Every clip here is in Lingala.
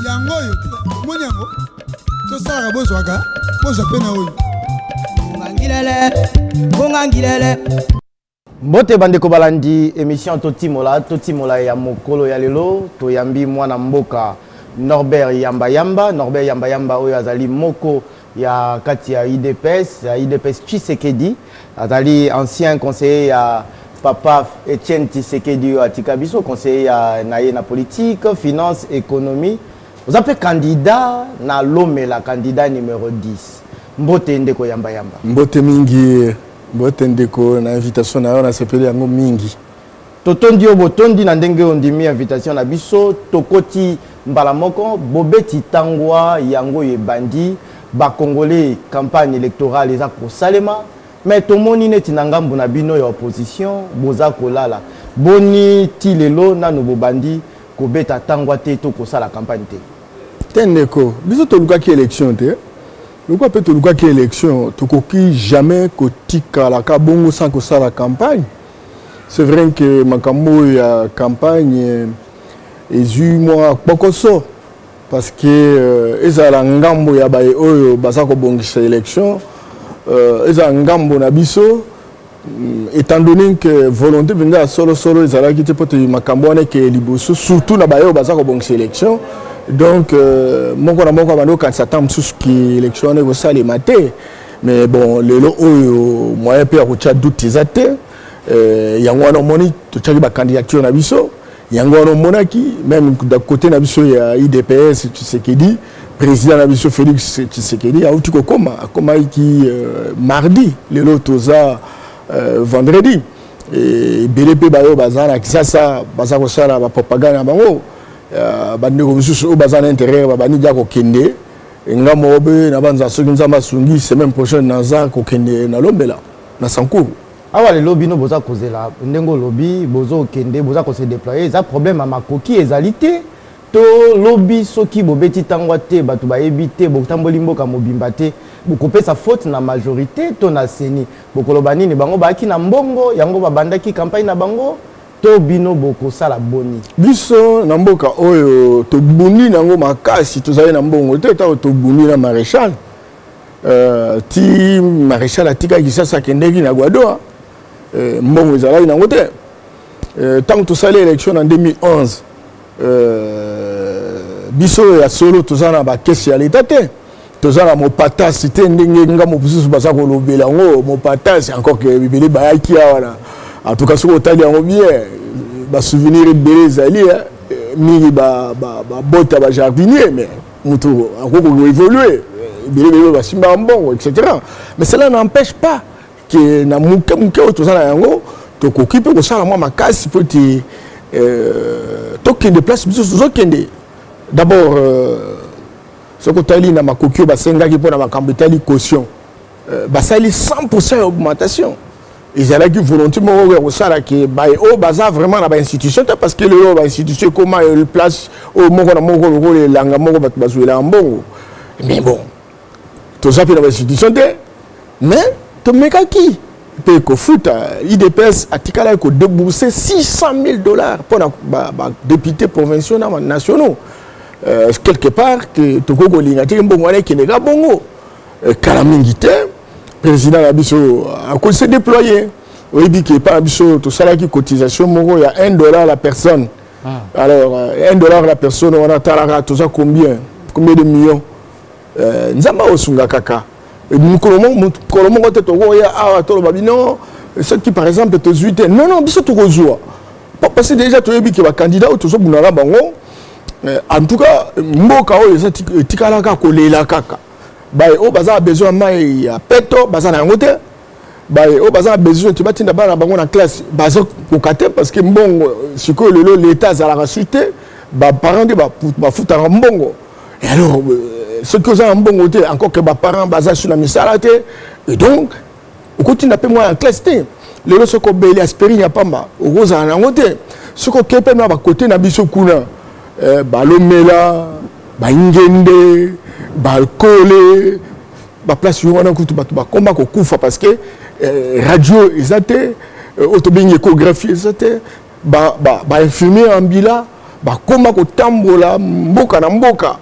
yango yo moni yango to sala bozwaka bozwa pena oyo ngangilele Mbote bandeko balandi émission Totimola ya mokolo ya lelo toyambi mwana mboka Norbert Yamba oyo azali moko ya kati ya IDPS Tshisekedi azali ancien conseiller ya Papa Etienne Tshisekedi atika biso conseiller ya na politique, finance, économie. Vous appelez candidat na lomela candidat numéro 10. Mbote ndeko Yamba. Mbote mingi, mbote ndeko na invitation na on s'appelle yango mingi. Totondi obotondi na ndenge ondimi invitation na biso tokoti mbala moko bobeti tangwa yango yebandi ba congolais campagne électorale eza ko salema mais tomoni neti na ngambu na bino ya opposition boza kolala boni tilelo nanu bobandi ko beta tangwa te to ko sala campagne te tendeko biso to luka ki élection te luka pe to luka ki élection to koki jamais ko tika la ka bongo sans ko sala campagne. C'est vrai que makambo ya campagne ezu moi pokoso parce que ezala ngambo ya bae oyo basako bongisa élection ezala ngambo na biso étant donné que volonté vinga solo ezala ki te pote makambo wana ke liboso surtout na bae oyo basako bongisa élection donc moko na moko bando quand ça tombe sous qui élection ne go sale maté mais bon lelo oyo moyen pe ko tcha doute ezate yango wana moni to tcha ba candidature na biso yango wana monaki même d'un côté na biso ya IDPS Tshisekedi président na biso Félix Tshisekedi a uti ko koma ki mardi lelo toza vendredi et BLP bayo bazana kisasa bazako sala ba propagande bango bandeko biso o bazana intérêt ba bani dia ko kende ngamo obe na banza soki nzamba sungi semaine prochaine naza ko kende na lombela na Sankuru. Awa le lobby no boza kozela ndengo lobby bozo kende boza ko se déployer za problème à makoki ezalité to lobby soki bobeti tangwa te batu ba ebité botamboli mboka mobimba te bokopesa faute na majorité to na seni bokoloba nini bango baki na mbongo yango babandaki campagne na bango to bino boko sala boni biso na mboka oyo to buni nango makasi tozali na mbongo te ta to buni na maréchal ti maréchal atika kisasa kendeki na Gwadoa mbongo ezalaki nango te tant tosali élection en 2011 biso ya solo tozana ba kesi ya l'état te tozana mopatasi te ndenge ngamo bususu baza kolobela ngo mopatasi encore que bibeli bayaki awana en tout cas soko tali yango bien ba souvenir ebele ezali mingi ba bota ba jardinier mais mutu akoko évoluer bibeli ba simba mbongo etc. Mais cela n'empêche pas que na muke otozana yango to kokipe ko sala moi makasi poti tokende place biso zokende d'abord soko tali na makokio basengaki pona makambo tali caution basali 100% augmentation ezalaki volonté moko ko sala ke bae o baza vraiment na ba institution parce que le ba institution comment il place au moko na moko le langa moko batu bazuela mbongo mais bon to zapi na ba institution te mais to mekaki pe ko futa IDPS atikala ko débourser $600,000 pour ba députés provinciaux nationaux quelque part que to ko lingati mbongo wana kenega bongo kala mingi te président Abisso a conseillé déployer oui dit que par Abisso to sala ki cotisation moko ya $1 la personne alors $1 la personne on a talaka to ça combien de millions nzamba osunga kaka Kolomo te to ya a to babino ceux qui par exemple te zuite non biso to kozwa parce que déjà to yebi que ba candidat to so bunara bango en tout cas mboka o eza tikalaka kolela kaka bae o baza besoin mai ya peto baza na yango te bae o baza besoin to batinda bana bango na classe baza kokate parce que mbongo siko lelo l'état za la racité ba parents de ba futa mbongo et alors ce que ça mbongo te encore que ba parents baza sur la misala te et donc au continue pe moi en classe te lelo soko beli asperi ya pamba okoza na yango te soko kepe na ba côté na biso kuna balomela baingende balkole ba place yo wana kutu batu ba komba ko kufa parce que radio ezate autobing échographie ezate ba infirmier ambila bakoma kotambola mboka na mboka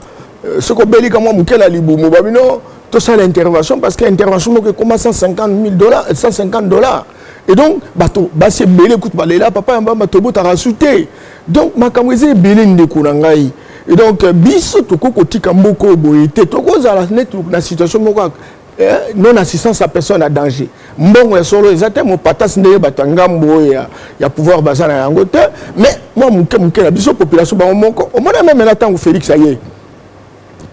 ce ko belika moi mukela libumu babino tout ça l'intervention parce que l'intervention moko commence $150,000 $150 et donc bato ba se belé écoute balela papa yamba matobo ta rasuté donc makamweze belé ndeko na ngai et donc biso to kotika mboko boyete to kozala net na situation moko non assistance à personne à danger mbongo ya solo exactement patas ndeye batangambo ya pouvoir basana yango te mais moi muke la biso population ba moko au moins même na tango Félix aye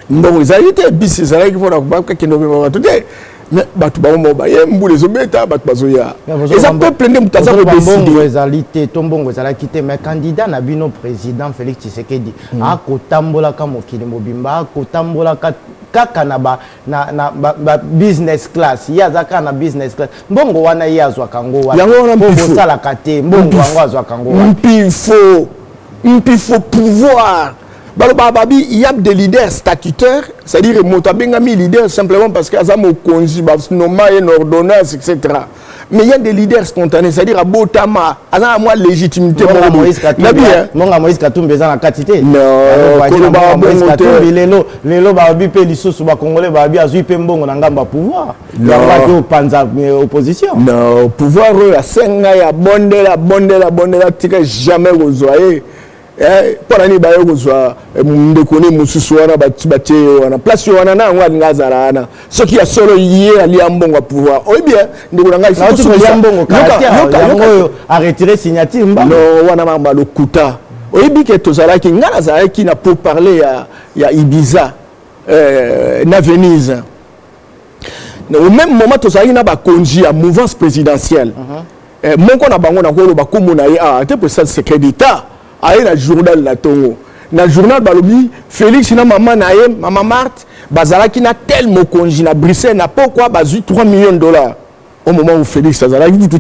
mbongo ezalité bisi ezalaki mpona kobaka kende ba tout mais batu ba mo ba ye mbule zobeta batu bazoya eza peuple nde mutaza ko décider ezalité tombongo ezalaki te mais candidat na bino président Félix Tshisekedi a kotambola ka mokili mobimba kotambola kaka na business class yazaka na business class mbongo wana yazwa kango wana mbongo sala kate mbongo wango azwa kango wana il faut pouvoir il y a des leaders statutaires, c'est-à-dire motabengami leader simplement parce qu'il y a mokonzi basnoma et ordonnance etc. Mais il y a des leaders spontanés, c'est-à-dire à Botama, à moi légitimité. Monga Moïse Katumbi eza na quantité. Non, Moïse Katumbi lelo ba bipe lisusu ba congolais ba bi azui pe mbongo na ngamba pouvoir. Ya ba panza opposition. Non, pouvoir a senga ya bondela tika jamais rezoyer. Pour l'année bayo kozwa ndekoni mususu wana batibate wana place wana na ngwa ngazara na ce qui a solo hier ali ambongo pouvoir o bien ndekona ngai faut que ambongo yango a retiré signature mba no wana mamba lokuta o bi ke tozala ki ngala za ki na pour parler ya Ibiza na Venise au même moment tozali na ba konji ya mouvance présidentielle moko na bango na ko ba komona ya te pour ça secret d'état aye na journal la tongo na journal balobi Félix na maman naye maman Marthe bazalaki na tel mokonji na Bruxelles na pourquoi bazu $3 millions au moment où Félix azalaki tout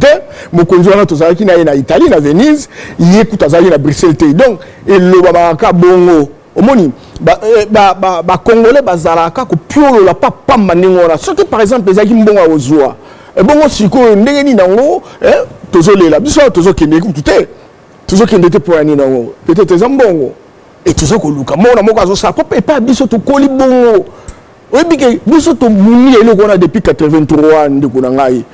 mokonji wana tozalaki na Italie na Venise yekuta azalaki na Bruxelles te donc eloba baka bongo omoni ba congolais bazalaka ko piolola papa maningora surtout par exemple ezaki mbongo ozwa e bongo siko ndenge ni nango tozolela biso tozokende tout toujours qui n'était pour un inango peut-être des ambongo et tout ça que Luka mon amour azo ça peut pas biso to koli bongo oui bike biso to muni elo qu'on a depuis 83 ndi kuna ngai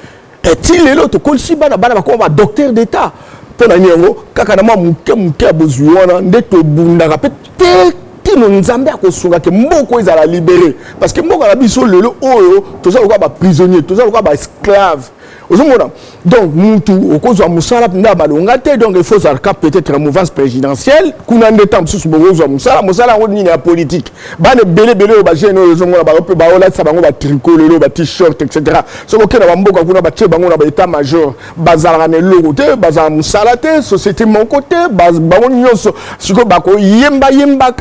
et il elo to koli si bana ba ko ba docteur d'état pour na nyango kaka na muke abozwana ndeto bunda peut-être kino nzambe akosunga ke mboko ezala libéré parce que mboko na biso lelo oyo to ça ko ba prisonnier to ça ko ba esclave. Donc, nous tous, au cause de Moussala, donc il faut peut-être la mouvance présidentielle. Qu'on a des temps sur Moussala, Moussala, on est politique. Ban belé, tricot, le t-shirt, etc. Ce qu'on a beaucoup, on a état-major, bazarane l'autre, bazar Moussala, société mon côté, bazar yemba,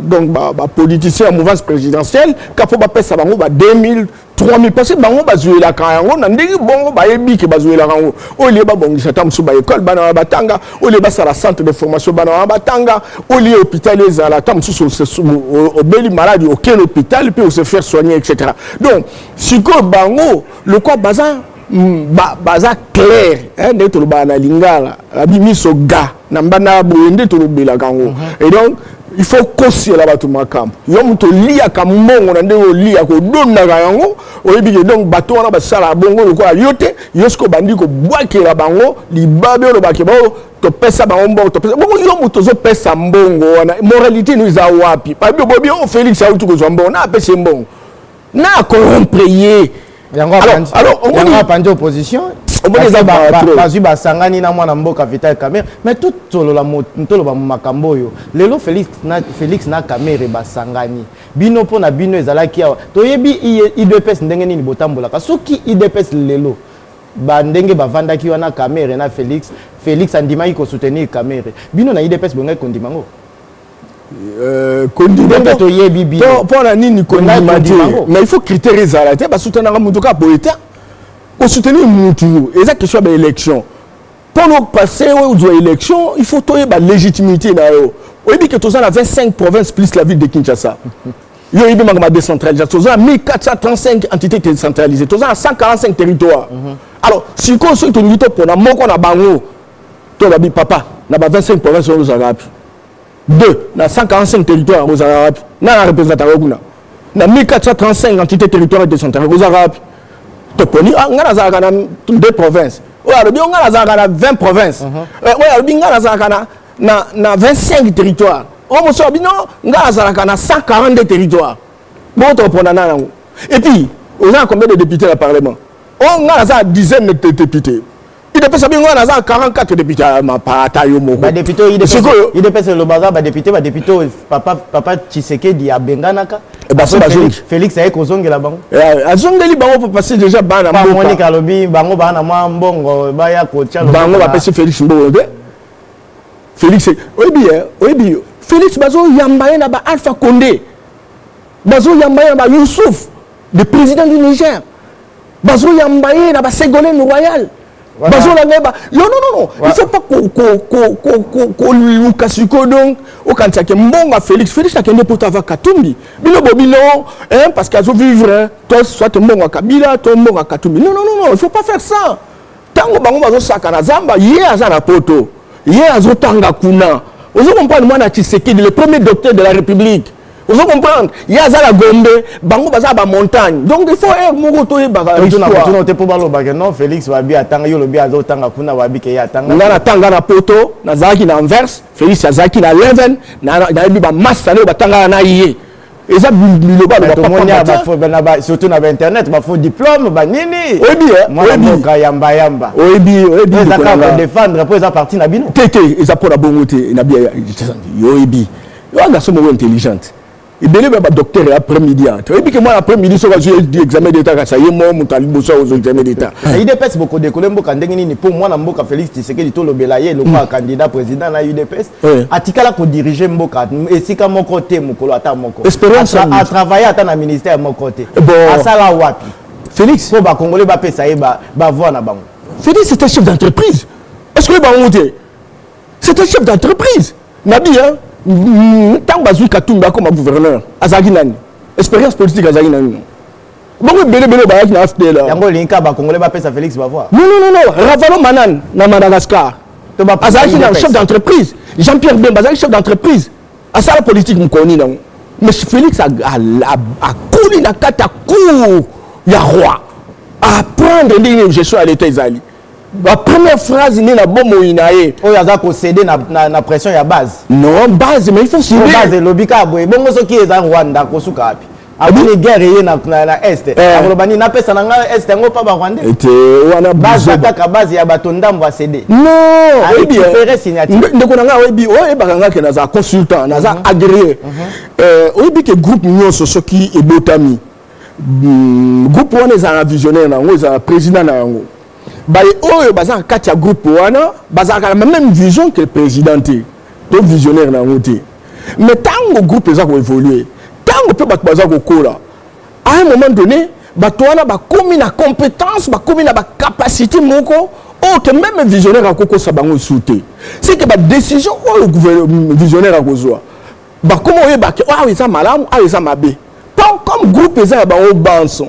donc, politicien, mouvance présidentielle, capo bapé, ça va 2000. 3000 parce que bango bazoué la kango na ndenge bongo bayebi ke bazoué la kango o lié ba bongisa tam su ba école bana batanga o lié ba sala centre de formation bana batanga o lié hôpital ezala tam su au beli malade au quel hôpital peut se faire soigner etc. Donc si ko bango le quoi bazan baza clair hein de to ba na lingala abimi so ga na mbana boende to bela kango et donc il faut causer là-bas tout ma camp. Yom to lia kamongo na ndeko lia ko donna yango oyebi donc bato wana ba sala bongo ko ayote yosko bandi ko bwake la bango libabe lo bakeba to pesa bango to pesa bongo yom to zo pesa mbongo wana moralité nous a wapi pa bobi o Félix a tout ko zo mbongo na pesa mbongo na corrompre alors on a pas opposition bazui basangani na mwana mboka Vital Kamerhe mais tout tolola motolo makambo yo lelo Félix na Kamerhe basangani bino pona bino ezalaki awa toyebi IDPS ndenge nini botambolaka soki IDPS lelo ba ndenge bavandaki wana Kamerhe na Félix andimaki ko soutenir Kamerhe bino na IDPS bongai kondimango condimento toyebi bino pour la nini condimento mais il faut critères ezalate ba soutenir mutuka poeta pour soutenir Moutou, et ça question de l'élection. Pour nous passer aux élections, il faut trouver la légitimité. On dit que tout ça, 25 provinces plus la ville de Kinshasa. Il y a eu une décentralisation. Tout ça, 1435 entités décentralisées. Tout ça, 145 territoires. Alors, si on se dit pour nous, on a bango, tu as dit papa, on a 25 provinces, on nous a rappelé. 2 na 145 territoires aux Arabes na représentant na 1435 entités territoriales décentralisées aux Arabes toponi ngana za kana 2 provinces oya bi ngana za kana 20 provinces oya bi ngana za kana na 25 territoires on mo so bi no ngana za kana 142 territoires bon to pona na et puis on a combien de députés au Parlement on a une dizaine de députés. Il dépêche à bien 44 députés à ma pataille mo. Ba député il dépêche le bazar ba député papa Tshisekedi a Benganaka. Ba Félix a kozonge la bango. Azongeli bango pour passer déjà bana mboka. Ba Monica lobi bango bana mwa mbongo ba ya ko tchalo. Bango ba passer Félix mbongo. Félix oyebi Félix bazo yambaye na ba Alpha Condé. Bazo yambaye na ba Youssouf, le président du Niger. Bazo yambaye na ba Ségolène Royal. Bazo la neba. Non. Il faut pas qu'on Lukasuko donc au Kantiake mbonga Félix a kende pour ta Katumbi. Bino bobino hein parce qu'azo vivre toi soit mbonga Kabila, toi mbonga Katumbi. Non, il faut pas faire ça. Tango bango bazo sakana zamba yé azana poto. Yé azo tanga kuna. Vous comprenez moi na Tshisekedi le premier docteur de la République. Vous comprenez? Il y a la Gombe, bango baza ba montagne. Donc il faut moko to e baka. Tu te pour balo baka non Félix wabi atanga yo lobi azo tanga kuna wabi ke ya tanga. Ngana tanga na poto, na zaki na Anvers, Félix azaki na Leven, na bi ba massa na ba tanga na yé. Et ça le ba ba surtout na internet ba faux diplôme ba nini. Oyebi moi moka yamba. Oyebi ça ka défendre après ça parti na bino. Tete ils apportent la bonté na bien oyebi. Yo garçon mo intelligente. Il y a un docteur après-midi. Et puis que moi, après-midi, j'ai dit examen d'État, ça y est, moi, je suis aux examens d'État. Il UDPS, beaucoup de collègues, pour moi, je suis Félix Tshisekedi, le Belaye, le candidat président de l'UDPS. Atikala pour diriger Mboka, et si comme mon côté, mon coloata, mon côté. Espérance à travailler à ton ministère, mon côté. À ça, là, wapi. Félix, pour les Congolais, ça y est, voir na bango. Félix, c'est un chef d'entreprise. Est-ce que vous avez monté? C'est un chef d'entreprise. Nabi, hein? Tant que Katumba comme gouverneur, Azaginani, expérience politique Azaginani. Bon, belé ba na FDL. Yango linka ba Congolais ba pesa Félix va voir. Non, Ravalo Manan na Madagascar. Azagina chef d'entreprise, Jean-Pierre Bemba chef d'entreprise. À ça la politique me connaît non. Mais Félix a coulé na kata cour ya roi. À prendre une gestion à l'état Izali. La première phrase n'est la bombe inaye. Oh yaza ko céder na pression ya base. Non base mais il faut céder. Base lobika boy. Bongo so ki eza Rwanda ko suka api. Abini guerre na est. Akolobani na pesa na nga est ngo pa ba Rwanda. Ete wana base kaka base ya batondam va céder. Non. Oyebi récupérer signature. Ndeko na nga oyebi bakanga ke na za consultant, na za agréé. Oyebi ke groupe nyonso soki ebotami. Groupe wana eza visionnaire na ngo eza président na ngo. Oyo baza katia groupe wana baza la même vision que le président donc visionnaire na ngote mais tant groupe ça va évoluer tant peut baza ko kola à un moment donné bato wana ba komi na compétence ba komi na ba capacité moko oh que même visionnaire akoko sa bango souté c'est que ba décision au gouvernement visionnaire akozwa ba comment oye ba oui ça malamu oui ça mabe pas comme groupe ça ba au banson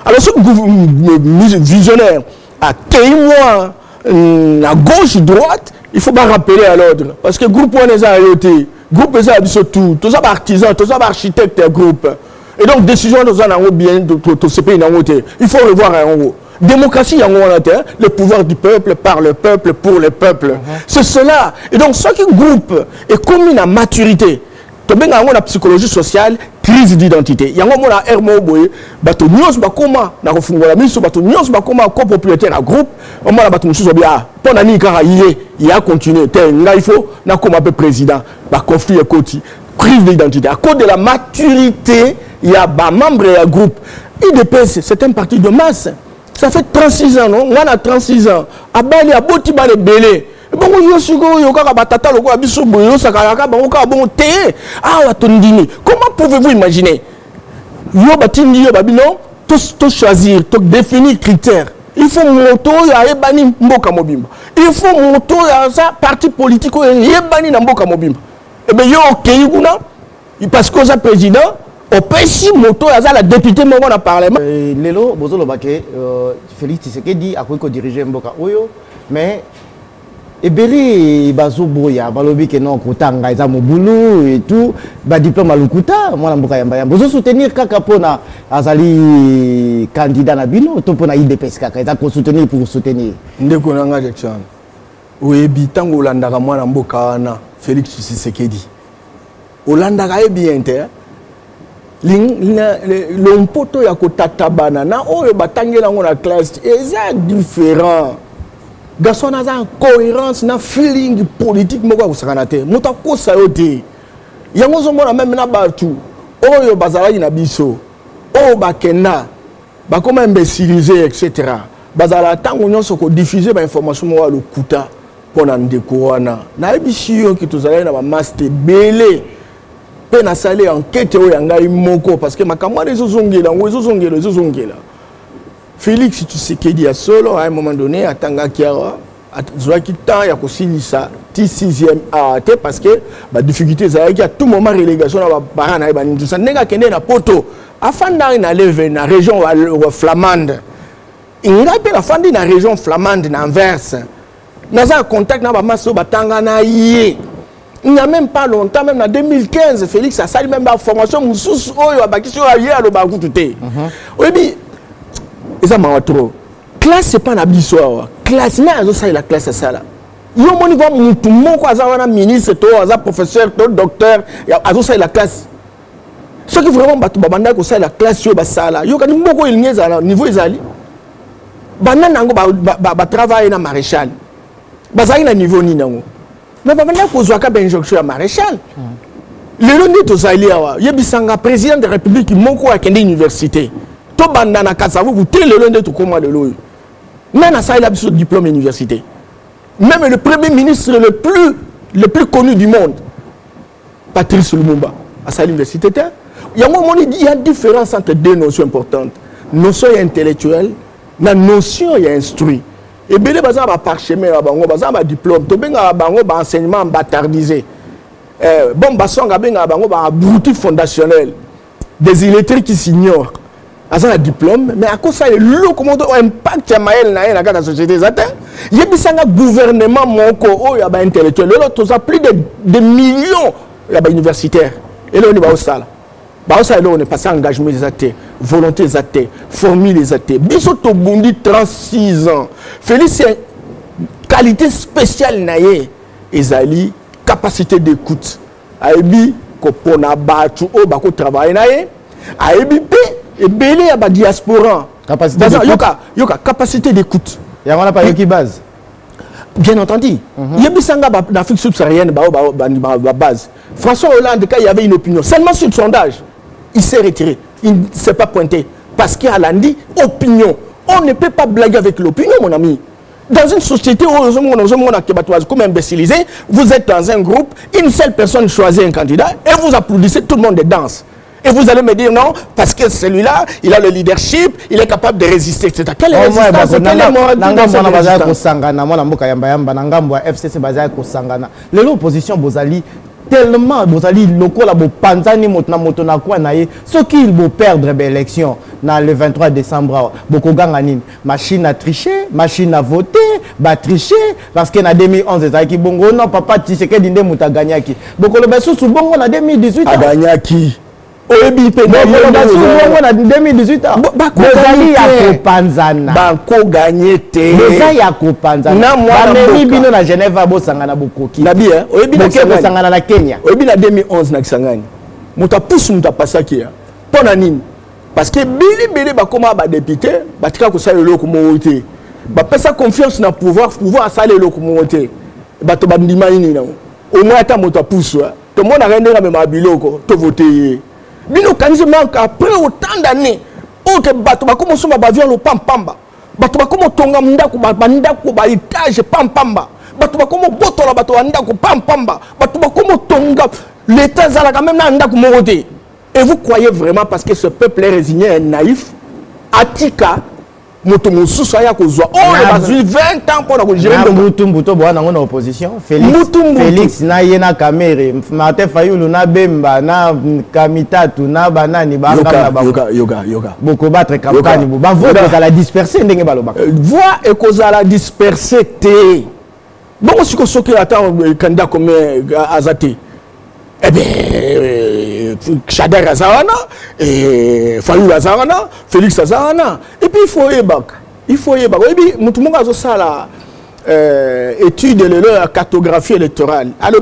alors ce visionnaire à témoin à gauche droite il faut pas rappeler à l'ordre parce que groupe on est arrêté groupe est surtout tous les artisans tous les architectes groupe et donc décision nous en bien tout ce pays il faut revoir en haut démocratie en haut le pouvoir du peuple par le peuple pour le peuple c'est cela et donc ce qui groupe est comme une maturité la psychologie sociale crise d'identité yango mona hermo boye bato nyos bakoma na kofungola miso bato nyos bakoma copropriétaire à groupe on mona bato mususu bia pona ni kaka il a continué nga il faut na comme un peu président ba conflit ekoti crise d'identité à cause de la maturité il y a ba membre ya groupe IDPS c'est un parti de masse ça fait 36 ans non on a 36 ans abali aboti ba le belé bon comment pouvez-vous imaginer tout choisir tout définir critères il faut moto ya ebani mboka mobimba il faut moto ya ça parti politique ebani na mboka mobimba et ben yo okei kuna parce que ça président au pesi moto ya la député mo na parlement lelo bozolo bake Félix Tshisekedi akoki ko diriger mboka oyo mais ebele bazoboya balobi ke non kotanga eza mobulu et tout ba diplôme alukuta mwana mboka yamba yamba bozo soutenir kaka pona azali candidat na bino to pona IDPS kaka eza ko soutenir pour soutenir ndeko nanga Jackson oyebi tango olandaka mwana mboka wana Félix Tshisekedi olandaka bien te l'ompoto ya kotatabana na oyo batangela ngo na classe eza différent garçon a cohérence na feeling politique moko kusakana te muta kosa yo te yango zomona même na batu oyo bazalaki na biso oyo bakenda bakoma imbéciliser etc bazala tango nyonso ko diffuser ba information mo wa lokuta pona ndeko wana na ebisi yo ki tozala na ba master belé pe na sale enquête oyo yangai moko parce que makamwa les zongela ngo zongela Félix Tshisekedi a solo à un moment donné à Tangakiara à temps il y a aussi ça 6e AT parce que la difficulté c'est à tout moment relégation à parana et tout ça n'est qu'à na poto afin d'aller lever na région flamande il y a la fin de la région flamande d'Anvers dans un contact na ba maso batanga na yé il n'y a même pas longtemps même en 2015 Félix a sali même la formation mususu oyo abakisho ya yé alo ba kututé oui et ça m'a trop classe c'est pas na biso classe na azo ça la classe ça là yo moni ko mutu moko aza ministre to aza professeur to docteur azo ça la classe ce qui vraiment batu babanda ko ça la classe yo ba sala yo kani moko il nyeza na niveau ezali bana nango ba travailler na maréchal bazali na niveau ni nango mais babanda ko zwa ka ben jonction ya maréchal lelo ndi to zali awa yebisanga président de la république moko akende université to banda na kasavu vous télé lelo ndi to koma lelo même à ça il a besoin de diplôme université même le premier ministre le plus connu du monde Patrice Lumumba à sa université il y a une différence entre deux notions importantes notion intellectuelle la notion instruit et belé baza ba parchemin bango baza ba diplôme to benga bango ba enseignement bâtardisé bon basonga benga bango ba abruti fondationnel des illettrés qui s'ignorent un diplôme mais à cause ça le comment impact maël na la la société zata yebisanga gouvernement moko o ya ba intellectuel l'autre ça plus de millions ya ba universitaires et là on est ba ça là on est passé engagement des athées volonté des athées formule des athées biso to bundi 36 ans Félix qualité spéciale naie ezali capacité d'écoute aibi ko pona batu o ba ko travailler naie aibi et belé à la diaspora capacité yoka capacité d'écoute il y a pas qui base bien entendu il y a bisanga d'Afrique subsaharienne base François Hollande quand il y avait une opinion seulement sur le sondage il s'est retiré il ne s'est pas pointé parce qu'il a dit opinion on ne peut pas blaguer avec l'opinion mon ami dans une société où comme imbécilisé vous êtes dans un groupe une seule personne choisit un candidat et vous applaudissez tout le monde danse. Et vous allez me dire non, parce que celui-là, il a le leadership, il est capable de résister, etc. Quelle est la résistance? Quelle est la morale de l'opposition, Bozali, tellement Bozali, local, la Panzani, Motna, quoi, naïe, ce qu'il va perdre l'élection le 23 décembre, beaucoup gagnent, machine à tricher, machine à voter, va tricher, parce qu'en 2011, c'est bongo, non, papa, tu sais qu'il y a des gagné qui. Beaucoup le baissou sous bongo en 2018. A gagné qui? Oyebi pe na 2018 bozali ya kopanzana bako gagné te bozali ya kopanzana bamemi bino na Genève bosangana bokoki na bien oyebi na bosangana na Kenya oyebi na 2011 na Kisangani muta pusu muta pasaki ya pona nini parce que bili bakoma ba député batika ko sala loko moté ba pesa confiance na pouvoir sala loko moté bato bandima nini na au moins ata muta pusu to mona rendera me mabiloko to voter bino kanise manque après autant d'années o ke bato bakoma soma ba avion lo pampamba bato bakoma tonga ndako ba étage pampamba bato bakoma botola bato ndako pampamba bato bakoma tonga l'état zala quand même na ndako mokote et vous croyez vraiment parce que ce peuple est résigné et naïf atika moto mosusu aya kozwa oyo bazwi 20 ans pour ko gérer mbuto bwana ngona opposition Félix na yena Kamere Martin Fayulu na Bemba na Kamitatu na banani banga ba yoga boko battre campagne ba voix kozala disperser ndenge balobaka voix et kozala disperser te Bon, si on se attend un candidat comme Azate, eh bien, Chader Azarana, Fayou Azarana, Félix Azarana, et puis il faut y bac. Il faut y bac. Et puis, tout le monde a ça là, étude de la cartographie électorale. Alors,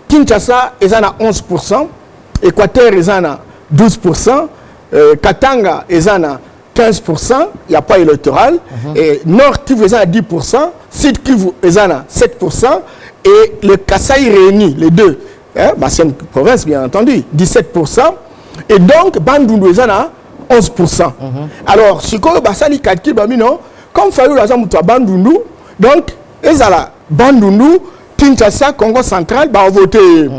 Kinshasa, ils en a 11%, Équateur, ils en a 12%, Katanga, ils en a 15%, il n'y a pas électoral, et Nord Kivu, ils en a 10%, Sud Kivu, ils en a 7%, et le Kasaï réunis, les deux, hein, c'est une province bien entendu, 17%, et donc Bandundu, ils en a 11%. Alors, si on a ça, comme Fayou Lazamoutou à Bandundu, donc, ils ont Bandundu, Kinshasa, Congo central, va voter.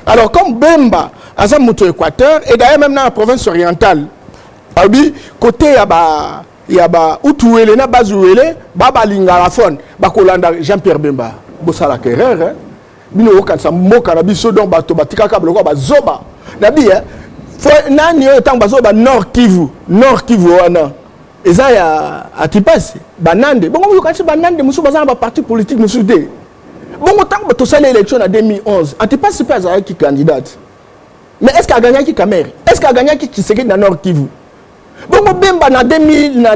Alors, comme Bemba, Azamoutou Équateur, et d'ailleurs même dans la province orientale, côté il y a Outouélé, na Bazouélé, Baba Lingalafone, Bakolanda Jean-Pierre Bemba, Bossala Kerrer, hein. Bino Okansa Moka, Nabiso don Bato Batika Kabloko, Bazoba. Nabi, hein. Nani Otang Bazoba Nord Kivu, Wana. Et ça, il y a Atipasi, Banande. Bon, vous connaissez Banande, Moussou Bazan, un parti politique, Moussou Dé. Bon, autant que tu as l'élection en 2011, Atipasi pas qui candidate. Mais est-ce qu'il a gagné qui Kamer? Est-ce qu'il a gagné qui s'est dans Nord Kivu? Bon, Bemba en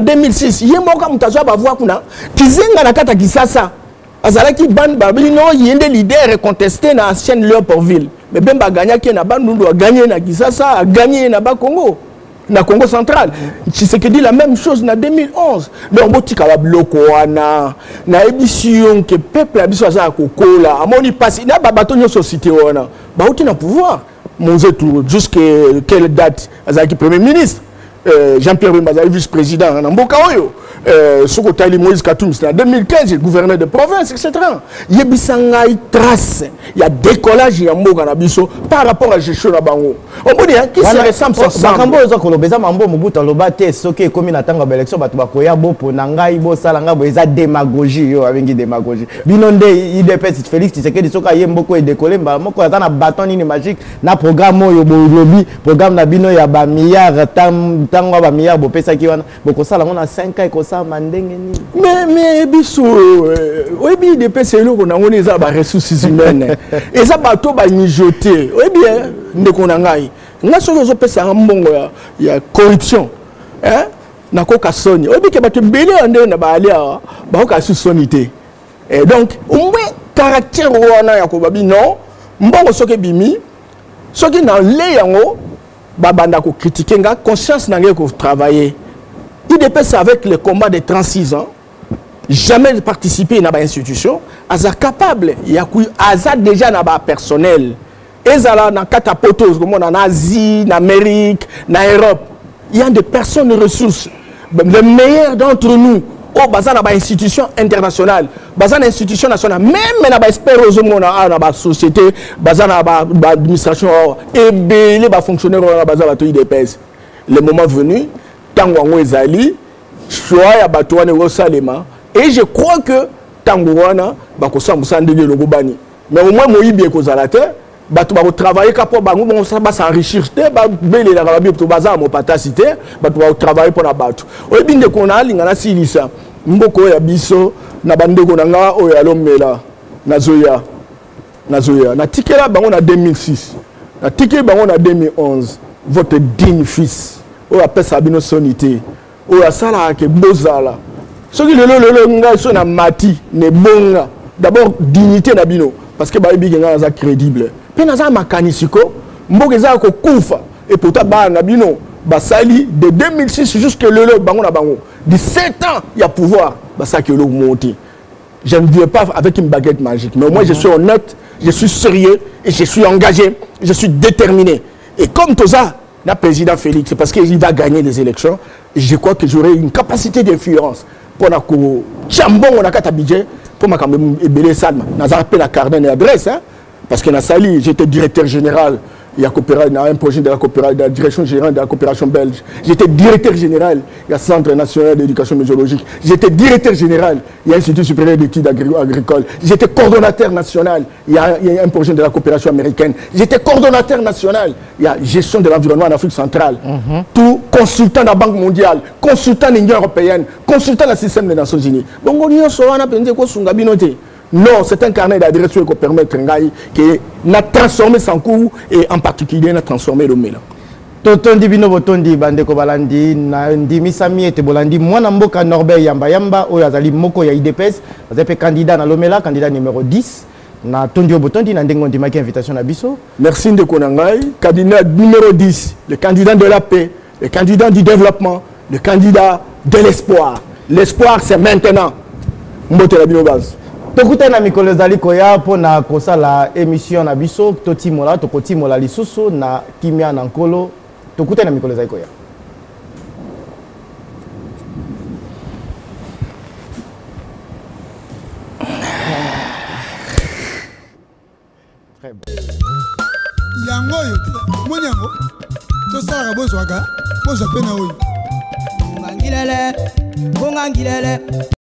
2006, il y a un moment où tu as voir qui zenga na kata Kisasa. Azalaki ban babino il y a des leaders contestés dans l'ancienne Léopoldville. Mais Bemba a gagné qui na Bandundu a gagné na Kisasa, a gagné na Congo. Na Congo central. Tshisekedi la même chose en 2011. Donc botika ba bloko wana na émission que peuple a biso za kokola amoni passe na ba bato nyo société wana. Ba uti na pouvoir. Monze tout jusqu'à quelle date azaki premier ministre Jean-Pierre Bemba vice-président en Mboka Oyo. Sokotali Moïse Katumbi, c'est en 2015, il gouverneur de province, etc. Il y a une trace, il y a décollage par rapport à la gestion de la banque. On peut dire qui se ressemble ensemble. Quand on a besoin de Mobutu, on a besoin de comme il attend l'élection, on a besoin de démagogie. Démagogie. Binonde, IDPS, Félix, tu sais que il y a beaucoup de décollé, mais il y a un bâton magique, un programme, programme Nabino, il y a un milliard, un milliard, on a 5 ans. Mais biso oui des PCL qu'on a les ressources humaines et ça bateau ba mijoter oui bien ndeko na ngai nga so zo pesa mbongo ya corruption hein na ko ka soni oui ke bato belé ande na ba alia ba ko ka sonité et donc au moins caractère wana ya ko babi non mbongo soke bimi soki na le yango ba banda ko critiquer nga conscience na ngai ko travailler. IDPS avec le combat de 36 ans, jamais participé à une institution, Aza capable, il y a Aza déjà dans le personnel. Et ça dans catapotos comme en Asie, en Amérique, en Europe, il y a des personnes de ressources. Les meilleurs d'entre nous, au bazar dans institution internationale, bazar dans institution nationale, même dans l'espérance dans la société, bazar dans l'administration, et les fonctionnaires dans la bazar de IDPS. Le moment venu. Tango ezali choix ya bato wana Salema et je crois que tango wana bakosa musande de lobani mais au moins moyibi ekozala te bato ba travailler kapo bango bon ça va s'enrichir te ba bele la ba to bazar mo patacité bato ba travailler pour na bato oyebi ndeko na linga na silisa mboko ya biso na bandeko na nga o ya lomela nazoya na tikela bango na 2006 na tikela bango na 2011 votre digne fils o appelle Sabino sonité o asala ke bozala soki lelo ngai so na mati ne bonga d'abord dignité na bino parce que ba bibi nga za crédible pe na za makanisiko mboke za ko kufa et pourtant ba na bino basali de 2006 jusqu'à lelo bango na bango 17 ans il y a pouvoir basa ke lo monter je ne viens pas avec une baguette magique mais moi je suis honnête je suis sérieux et je suis engagé je suis déterminé et comme tout ça le président Félix, c'est parce qu'il va gagner les élections. Et je crois que j'aurai une capacité d'influence pour la chambon on a quatre budget pour ma quand même ébélé ça. N'a pas la carte d'adresse, hein, parce que na sali j'étais directeur général. Il y a un projet de la coopération, de la direction générale de la coopération belge. J'étais directeur général, il y a Centre national d'éducation météorologique. J'étais directeur général, il y a Institut supérieur d'études agricoles. J'étais coordonnateur national, il y a un projet de la coopération américaine. J'étais coordonnateur national, il y a gestion de l'environnement en Afrique centrale. Tout consultant de la Banque mondiale, consultant de l'Union européenne, consultant du système des Nations Unies. Donc, on y a Non, c'est un carnet d'adresse qui permet de transformer son cours et en particulier de transformer le mélange. Totondi bino botondi bandeko balandi na ndimisami ete bolandi mwana mboka Norbert Yamba Yamba oyo azali moko ya IDPS azape candidat na Lomela candidat numéro 10 na tondio botondi na ndengo ndimaki invitation na biso. Merci ndeko nangai, candidat numéro 10, le candidat de la paix, le candidat du développement, le candidat de l'espoir. L'espoir c'est maintenant. Mbote la bino base. Tokute na mikolo ezali koya pona kosala émission na biso totimola tokotimola lisusu na kimia na nkolo tokute na mikolo ezali koya. Très bon. Yango yo monyango to sara bozwaka bozwa pena oyo. Ngangilele